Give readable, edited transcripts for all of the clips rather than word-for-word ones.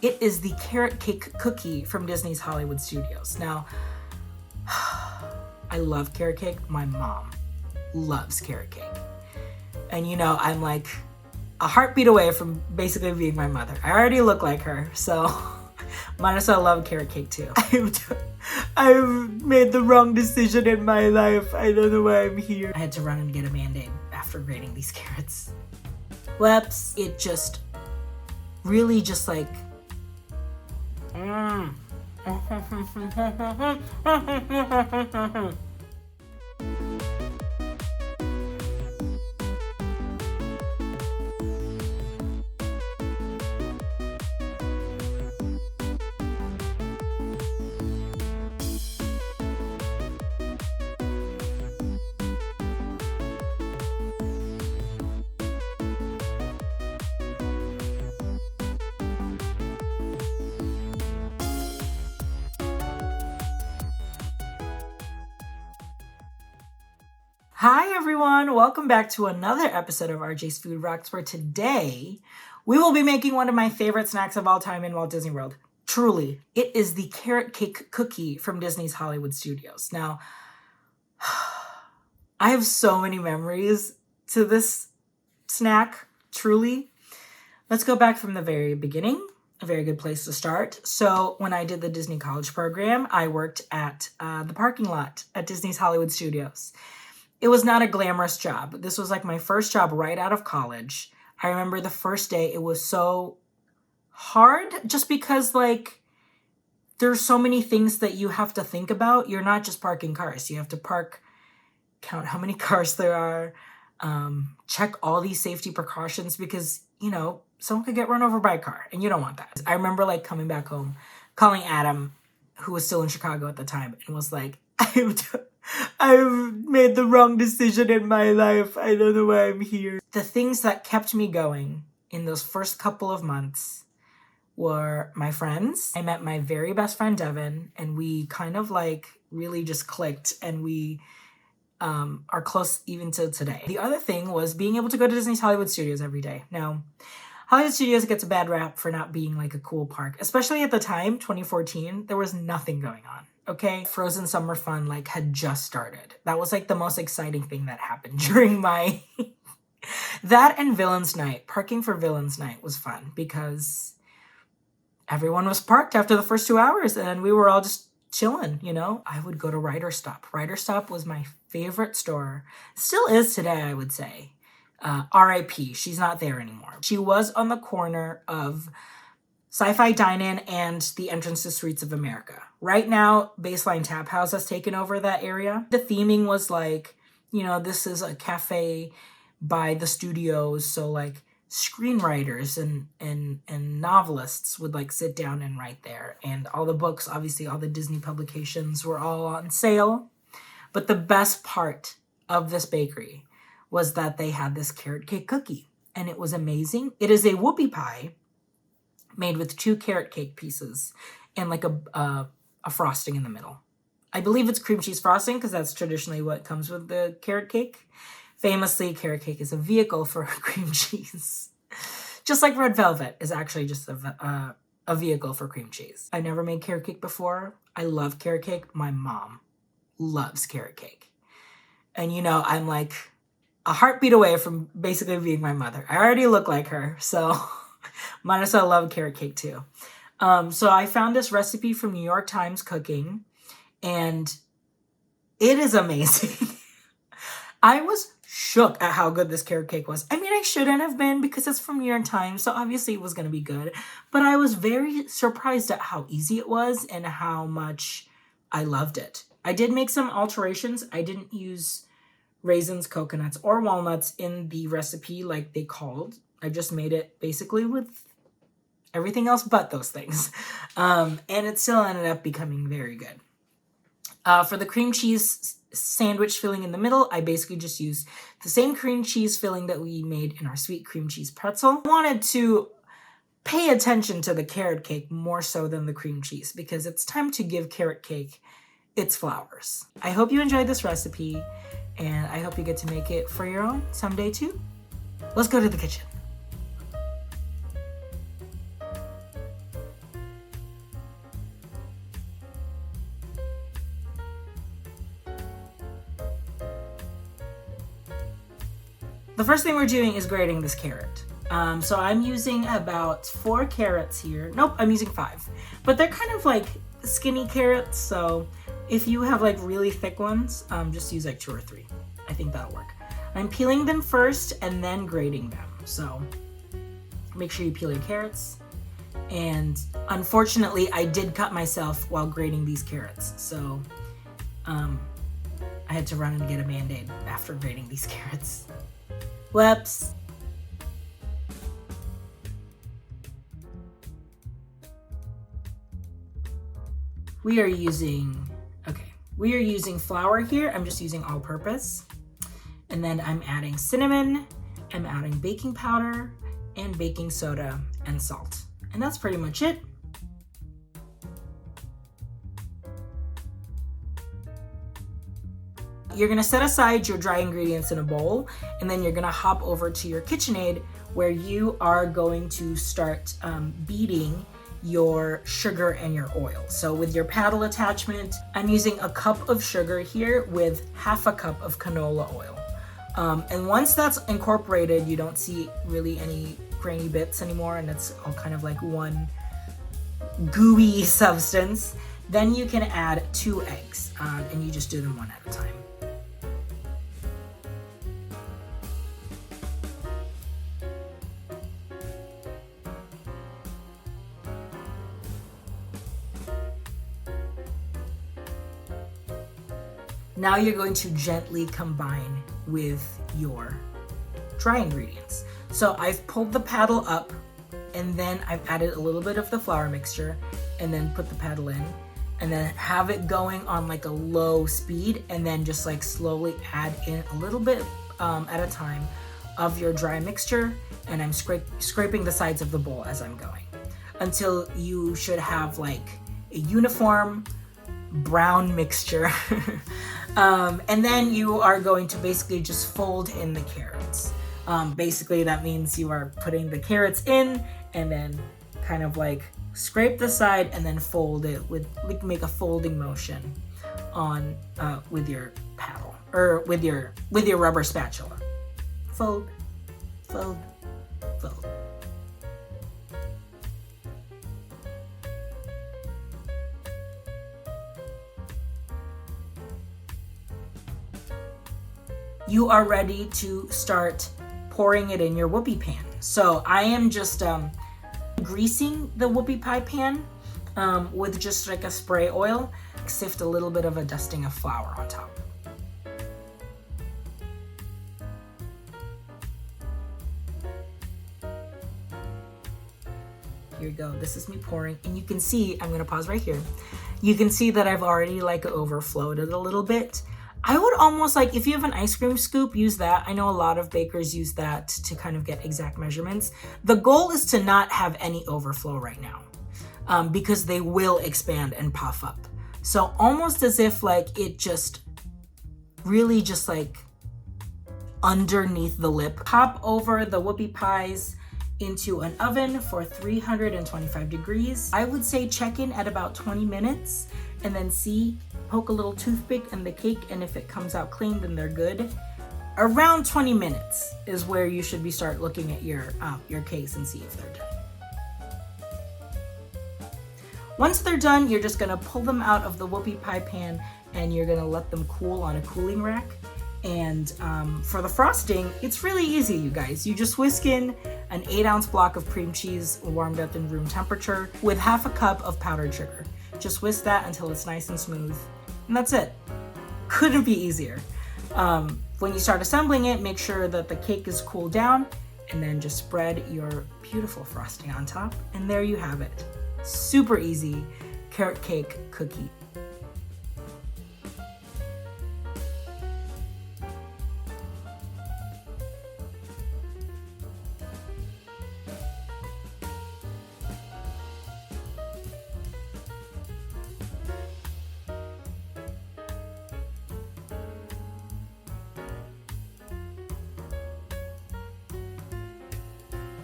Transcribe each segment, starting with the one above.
It is the carrot cake cookie from Disney's Hollywood Studios. Now, I love carrot cake. My mom loves carrot cake. And you know, I'm like a heartbeat away from basically being my mother. I already look like her, so might as well love carrot cake too. I've made the wrong decision in my life. I don't know why I'm here. I had to run and get a Band-Aid after grating these carrots. Whoops. It just really just like Hi everyone, welcome back to another episode of RJ's Food Rocks, where today we will be making one of my favorite snacks of all time in Walt Disney World. Truly, it is the carrot cake cookie from Disney's Hollywood Studios. Now, I have so many memories to this snack, truly. Let's go back from the very beginning, a very good place to start. So when I did the Disney College program, I worked at the parking lot at Disney's Hollywood Studios. It was not a glamorous job. This was like my first job right out of college. I remember the first day, it was so hard just because like there's so many things that you have to think about. You're not just parking cars. You have to count how many cars there are, check all these safety precautions because, you know, someone could get run over by a car and you don't want that. I remember like coming back home, calling Adam, who was still in Chicago at the time, and was like, I've made the wrong decision in my life. I don't know why I'm here. The things that kept me going in those first couple of months were my friends. I met my very best friend, Devin, and we kind of like really just clicked, and we are close even to today. The other thing was being able to go to Disney's Hollywood Studios every day. Now, Hollywood Studios gets a bad rap for not being like a cool park, especially at the time, 2014, there was nothing going on. Okay, Frozen Summer Fun like had just started. That was like the most exciting thing that happened during my that and Villains Night. Parking for Villains Night was fun because everyone was parked after the first 2 hours and we were all just chilling, you know? I would go to Ryder Stop. Ryder Stop was my favorite store. Still is today, I would say. R.I.P. She's not there anymore. She was on the corner of Sci-Fi Dine-In and the entrance to Suites of America. Right now, Baseline Tap House has taken over that area. The theming was like, you know, this is a cafe by the studios, so like screenwriters and novelists would like sit down and write there. And all the books, obviously all the Disney publications were all on sale. But the best part of this bakery was that they had this carrot cake cookie, and it was amazing. It is a whoopie pie made with 2 carrot cake pieces and like a frosting in the middle. I believe it's cream cheese frosting because that's traditionally what comes with the carrot cake. Famously, carrot cake is a vehicle for cream cheese. Just like red velvet is actually just a vehicle for cream cheese. I never made carrot cake before. I love carrot cake. My mom loves carrot cake. And you know, I'm like a heartbeat away from basically being my mother. I already look like her, so might as well love carrot cake too. So I found this recipe from New York Times Cooking, and it is amazing. I was shook at how good this carrot cake was. I mean, I shouldn't have been because it's from New York Times, so obviously it was going to be good. But I was very surprised at how easy it was and how much I loved it. I did make some alterations. I didn't use raisins, coconuts, or walnuts in the recipe like they called. I just made it basically with everything else but those things. And it still ended up becoming very good. For the cream cheese sandwich filling in the middle, I basically just used the same cream cheese filling that we made in our sweet cream cheese pretzel. I wanted to pay attention to the carrot cake more so than the cream cheese because it's time to give carrot cake its flowers. I hope you enjoyed this recipe, and I hope you get to make it for your own someday too. Let's go to the kitchen. the first thing we're doing is grating this carrot. So I'm using about 4 carrots here. Nope, I'm using 5. But they're kind of like skinny carrots, so if you have like really thick ones, just use like 2 or 3. I think that'll work. I'm peeling them first and then grating them. So make sure you peel your carrots. And unfortunately, I did cut myself while grating these carrots. So I had to run and get a Band-Aid after grating these carrots. Whoops. We are using flour here. I'm just using all-purpose. And then I'm adding cinnamon, I'm adding baking powder, and baking soda and salt. And that's pretty much it. You're gonna set aside your dry ingredients in a bowl, and then you're gonna hop over to your KitchenAid where you are going to start beating your sugar and your oil. So with your paddle attachment, I'm using a cup of sugar here with half a cup of canola oil. And once that's incorporated, you don't see really any grainy bits anymore, and it's all kind of like one gooey substance. Then you can add 2 eggs, and you just do them one at a time. Now you're going to gently combine with your dry ingredients. So I've pulled the paddle up, and then I've added a little bit of the flour mixture, and then put the paddle in, and then have it going on like a low speed, and then just like slowly add in a little bit at a time of your dry mixture, and I'm scraping the sides of the bowl as I'm going until you should have like a uniform brown mixture. And then you are going to basically just fold in the carrots. Basically that means you are putting the carrots in and then kind of like scrape the side and then fold it with, like, make a folding motion on with your paddle or with your rubber spatula. Fold, fold, fold. You are ready to start pouring it in your whoopie pan. So I am just greasing the whoopie pie pan with just like a spray oil. Sift a little bit of a dusting of flour on top. Here you go. This is me pouring, and you can see, I'm gonna pause right here. You can see that I've already like overflowed it a little bit. I would almost like, if you have an ice cream scoop, use that. I know a lot of bakers use that to kind of get exact measurements. The goal is to not have any overflow right now because they will expand and puff up. So almost as if like it just really just like underneath the lip. Pop over the whoopie pies into an oven for 325 degrees. I would say check in at about 20 minutes and then see, poke a little toothpick in the cake, and if it comes out clean, then they're good. Around 20 minutes is where you should be start looking at your cakes and see if they're done. Once they're done, you're just gonna pull them out of the whoopie pie pan and you're gonna let them cool on a cooling rack. And for the frosting, it's really easy, you guys. You just whisk in an 8-ounce block of cream cheese warmed up in room temperature with half a cup of powdered sugar. Just whisk that until it's nice and smooth. And that's it. Couldn't be easier. When you start assembling it, make sure that the cake is cooled down, and then just spread your beautiful frosting on top. And there you have it. Super easy carrot cake cookie.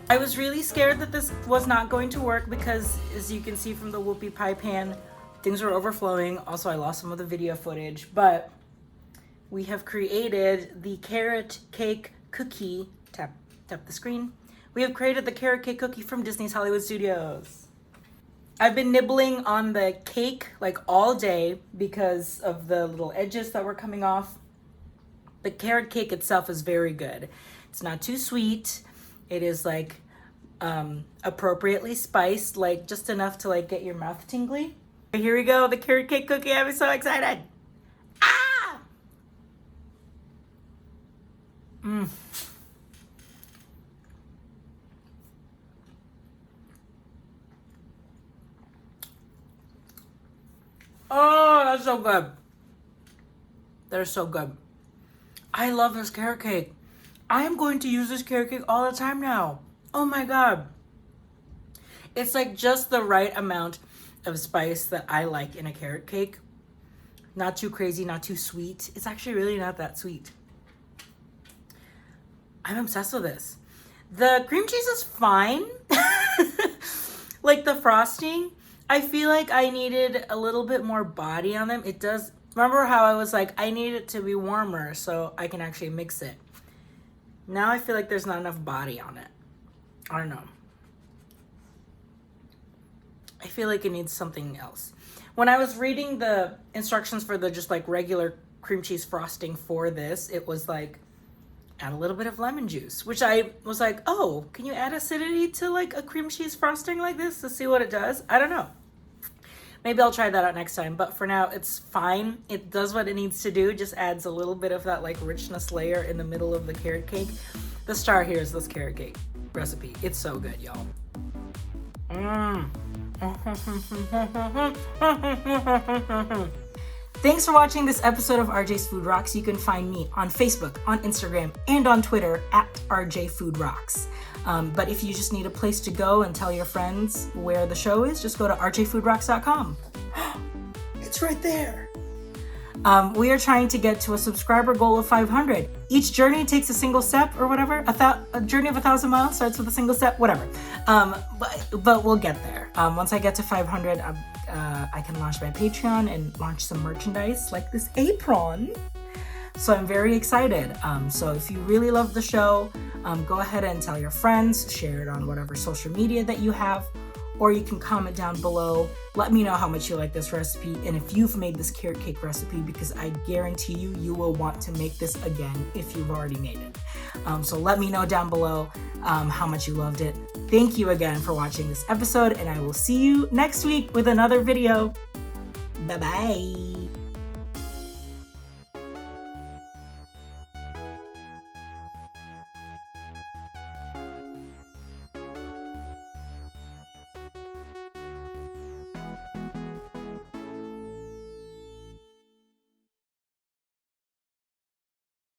I was really scared that this was not going to work because, as you can see from the whoopie pie pan, things were overflowing. Also, I lost some of the video footage, but we have created the carrot cake cookie, tap the screen. We have created the carrot cake cookie from Disney's Hollywood Studios. I've been nibbling on the cake like all day because of the little edges that were coming off. The carrot cake itself is very good. It's not too sweet. It is like appropriately spiced, like just enough to like get your mouth tingly. Here we go, the carrot cake cookie. I'm so excited. Ah! Oh, that's so good. They're so good. I love this carrot cake. I am going to use this carrot cake all the time now. Oh my God. It's like just the right amount of spice that I like in a carrot cake. Not too crazy, not too sweet. It's actually really not that sweet. I'm obsessed with this. The cream cheese is fine. Like the frosting, I feel like I needed a little bit more body on them. It does, remember how I was like, I need it to be warmer so I can actually mix it. Now I feel like there's not enough body on it. I don't know. I feel like it needs something else. When I was reading the instructions for the just like regular cream cheese frosting for this, it was like, add a little bit of lemon juice, which I was like, oh, can you add acidity to like a cream cheese frosting like this to see what it does? I don't know. Maybe I'll try that out next time, but for now it's fine. It does what it needs to do. It just adds a little bit of that like richness layer in the middle of the carrot cake. The star here is this carrot cake recipe. It's so good, y'all. Thanks for watching this episode of RJ's Food Rocks. You can find me on Facebook, on Instagram, and on Twitter at RJ Food Rocks. But if you just need a place to go and tell your friends where the show is, just go to rjfoodrocks.com. It's right there. We are trying to get to a subscriber goal of 500. Each journey takes a single step or whatever. A journey of 1,000 miles starts with a single step, whatever. But we'll get there. Once I get to 500, I can launch my Patreon and launch some merchandise like this apron. So I'm very excited. So if you really love the show, go ahead and tell your friends, share it on whatever social media that you have, or you can comment down below. Let me know how much you like this recipe and if you've made this carrot cake recipe, because I guarantee you, you will want to make this again if you've already made it. So let me know down below how much you loved it. Thank you again for watching this episode, and I will see you next week with another video. Bye-bye.